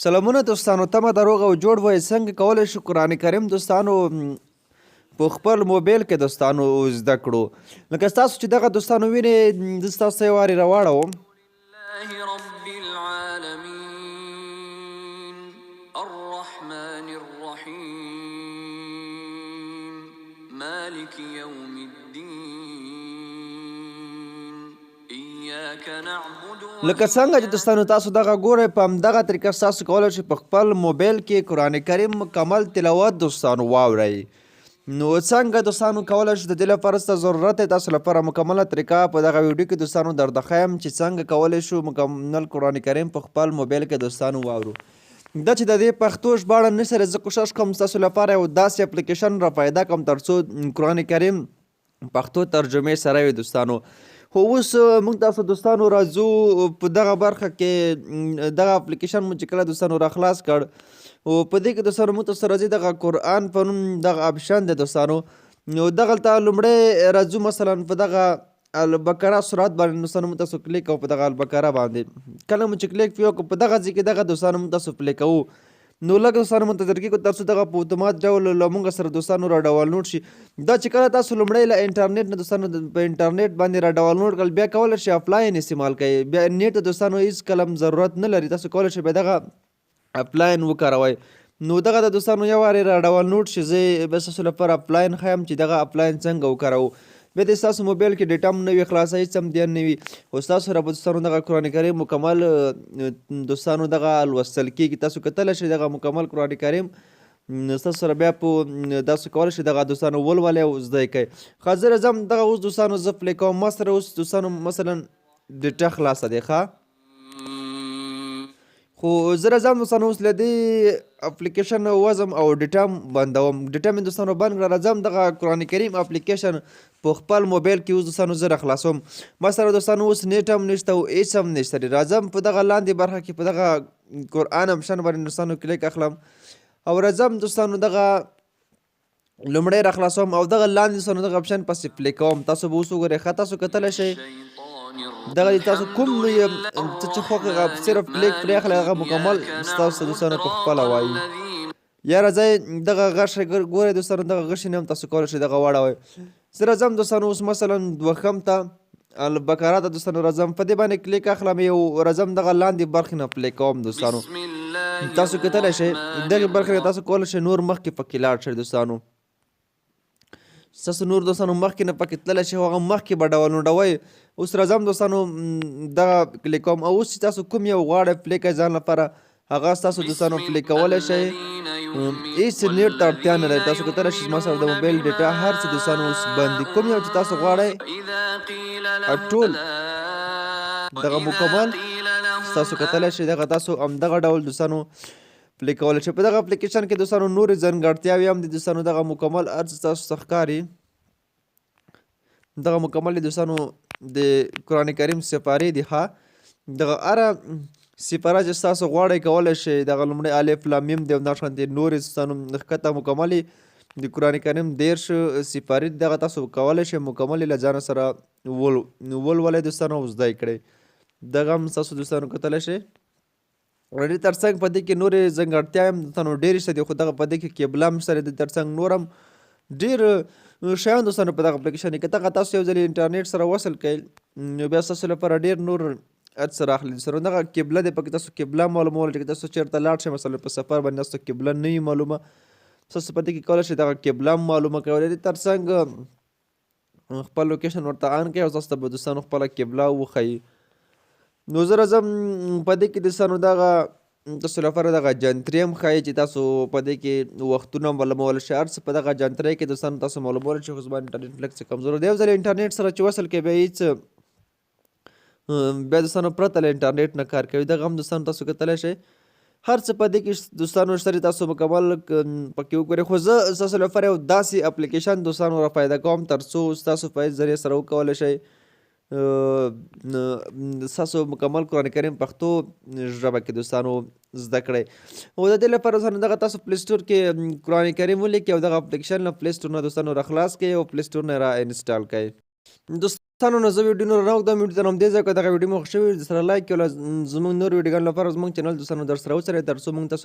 سلامونه دوستانو، تمه د روغ او جوړ وای. څنګه کولی شو قرآن کریم دوستانو په خپل موبایل کې دوستانو زده کړو؟ لکه ستاسو چې دغه دوستانو وینئ، زه ستاسو ته یې وارې راواړوم. رب العالمين الرحمن الرحيم مالك يوم الدين إياك نعبد لکه څنګه چې دوستانو تاسو دغه ګورئ، په همدغه طریقه ستاسو کولی شئ په خپل موبایل کې قرآن کریم مکمل تلاوت دوستانو واورئ. نو څنګه دوستانو کولی شو؟ د دې لپاره ستاسو ضرورت دی تاسو لپاره مکمله طریقه په دغه ویډیو کې دوستانو درته ښیم چې څنګه کولی شو مکمل قرآن کریم په خپل موبایل کې دوستانو واورو. دا چې د دې پښتو ژباړه نه سره زه کوشش کوم ستاسو لپاره یو داسې اپلیکیشن را پیدا کړم تر څو قرآن کریم پښتو ترجمې سره وي دوستانو. خو اوس موږ تاسو دوستانو راځو په دغه برخه کې دغه اپلیکیشن مو چې کله دوستانو را خلاص کړ، او په دې کې دوستانو موږ تاسو راځي دغه قرآن په نوم دغه اپشن دی دوستانو. نو دغلته لومړی راځو مثلا په دغه البقره سورت باندې دوستانو موږ تاسو کلیک کوو په دغه البقره باندې. کله مو چې کلیک وکړو په دغه ځای کې دغه دوستانو موږ تاسو پلی کوو. نو لږ دوستانو منتظر کېږو تر څو دغه په اتومات ډول له موږ سره دوستانو را ډاونلوډ شي. دا چې کله تاسو لومړی له انټرنیټ نه دوستانو په انټرنیټ باندې را ډاونلوډ کړل، بیا کولی شئ افلاین استعمال کوئ. بیا نیټ ته دوستانو هېڅ کله ضرورت نه لري، تاسو کولی شئ بیا دغه افلاین وکاروئ. نو دغه د دوستانو یو وارې را ډاونلوډ شي. زه بیا ستاسو لپاره افلاین ښیم چې دغه افلاین څنګه وکاروو. بیا د ستاسو موبایل کې ډیټا هم نه وي خلاصه، هېڅ هم دیان نه وي، خو ستاسو سره به دوستانو دغه قرآن کریم مکمل دوستانو دغه لوستل کېږي. تاسو کتلی شئ دغه مکمل قرآن کریم ستاسو سره بیا په داسې کولی شئ دغه دوستانو ولولئ او زده یې کوئ. ښه زه راځم دغه اوس دوستانو زه پلی کوم. ما سره اوس دوستانو مثلا ډیټا خلاصه دی ښه، خو زه راځم دوستانو اوس له دې اپلیکیشن وځم او ډیټا هم بندوم. ډیټا مې دوستانو بند کړه. راځم دغه قرآن کریم اپلیکیشن په خپل موبایل کې اوس دوستانو زه راخلاصوم. ما سره دوستانو اوس نیټ هم نشته او هېڅ هم نشته. راځم په دغه لاندې برخه کې په دغه قرآن اپشن باندې دوستانو کلیک اخلم او راځم دوستانو دغه لومړی راخلاصوم او دغه لاندې دوستانو دغه اپشن پسې پلی کوم. تاسو به اوس وګورئ ښه، تاسو کتلی شئ دغه تاسو کوم څه چې خوښ صرف کلیک پرې اخلئ هغه مکمل ستاسو دوستانو په خپله وایي. یا راځئ دغه غږ ګورئ دوستانو دغه غشي نه هم تاسو کولی شئ دغه واړوئ. زه راځم دوستانو اوس مثلا دوښم ته البقره ته دوستانو راځم، په دې باندې کلیک اخلم یو راځم دغه لاندې برخې نه پلی کوم دوستانو. تاسو کتلی شئ دغې برخې نه تاسو کولی شئ نور مخکې پکې لاړ شئ دوستانو. ستاسو نور دوستانو مخکې نه پکې تللی شئ هغه مخکې به ډاونلوډوئ. اوس راځم دوستانو دغه کلیک کوم او اوس چې تاسو کوم یو غواړئ پلی کړئ ځان لپاره هغه ستاسو دوستانو پلی کولی شئ. هېڅ نیټ ته اړتیا نه لري. تاسو کتلی شئ زما سره د موبایل ډیټا هر څه دوستانو اوس بند دي. کوم یو چې تاسو غواړئ ټول دغه مکمل ستاسو کتلی شئ دغه تاسو همدغه ډول دوستانو پلی کولی شئ. په دغه اپلیکیشن کې دوستانو نورې ځانګړتیاوې هم دي دوستانو. دغه مکمل هر څه ستاسو ته ښکاري. دغه مکمل دوستانو د قرآن کریم سپارې دي ښه. دغه هره سپاره چې ستاسو غواړئ کولی شئ. دغه لومړی الف لام میم دی او داشانتې نورې ستاسو ښکته مکملې د قرآن کریم 13 سپارې دي. دغه تاسو کولی شئ مکملې له ځانه سره ولولئ دوستانو او زده یې کړئ. دغه هم ستاسو دوستانو کتلی شئ. دې تر څنګ په دې کې نورې ځانګړتیاوې هم دوستانو ډېرې شته دي، خو دغه په دې کې قبله هم شته. د تر څنګ نور هم ډېر شیان دوستانو په دغه اپلیکیشن کې. که دغه تاسو یو ځل انټرنیټ سره وصل کړئ نو بیا ستاسو لپاره ډېر نور هر څه راخلي دوستانو. دغه قبله دی پکې تاسو قبله معلومولی چې تاسو چېرته لاړ شئ مثلا په سفر باندې تاسو قبله نه وي معلومه، تاسو په دې کې کولی شئ دغه قبله هم معلومه کولی. دې تر څنګ خپل لوکیشن ورته آن کړئ او تاسو ته به دوستانو خپله قبله وښیي. نو زه راځم په دې کې دوستانو دغه تاسو لپاره دغه جنترې هم ښایي چې تاسو په دې کې وختونه معلومولی شئ. هر څه په دغه جنترې کې دوستانو تاسو معلومولی شئ. خو زما انټرنیټ لږ څه کمزوری دی. یو ځل انټرنیټ سره چې وصل کړئ بیا هېڅ بیا دوستانو پرته له انټرنیټ نه کار کوي. دغه هم دوستانو تاسو کتلی شئ. هر څه په دې کې دوستانو شته تاسو مکمل پکې وګورئ. خو زه ستاسو لپاره یو داسې اپلیکیشن دوستانو را پیدا کوم تر څو ستاسو په هېڅ ذریعې سره وکولی شئ ستاسو مکمل قرآن کریم پښتو ژبه کې دوستانو زده کړئ. او د دې لپاره دوستانو دغه تاسو پلی سټور کې قرآن کریم ولیکئ او دغه اپلیکیشن له پلی سټور نه دوستانو را خلاص کړئ او پلی سټور نه را انسټال کړئ. دوستانو نو زه ویډیو نه راوږدم ویډیو ته همدې ځای که دغه ویډیو مو خوښ شوي د سره لایک کړئ زموږ نور ویډیوګانو لپاره زموږ چینل دوستانو در سره وڅرئ تر څو موږ تاسو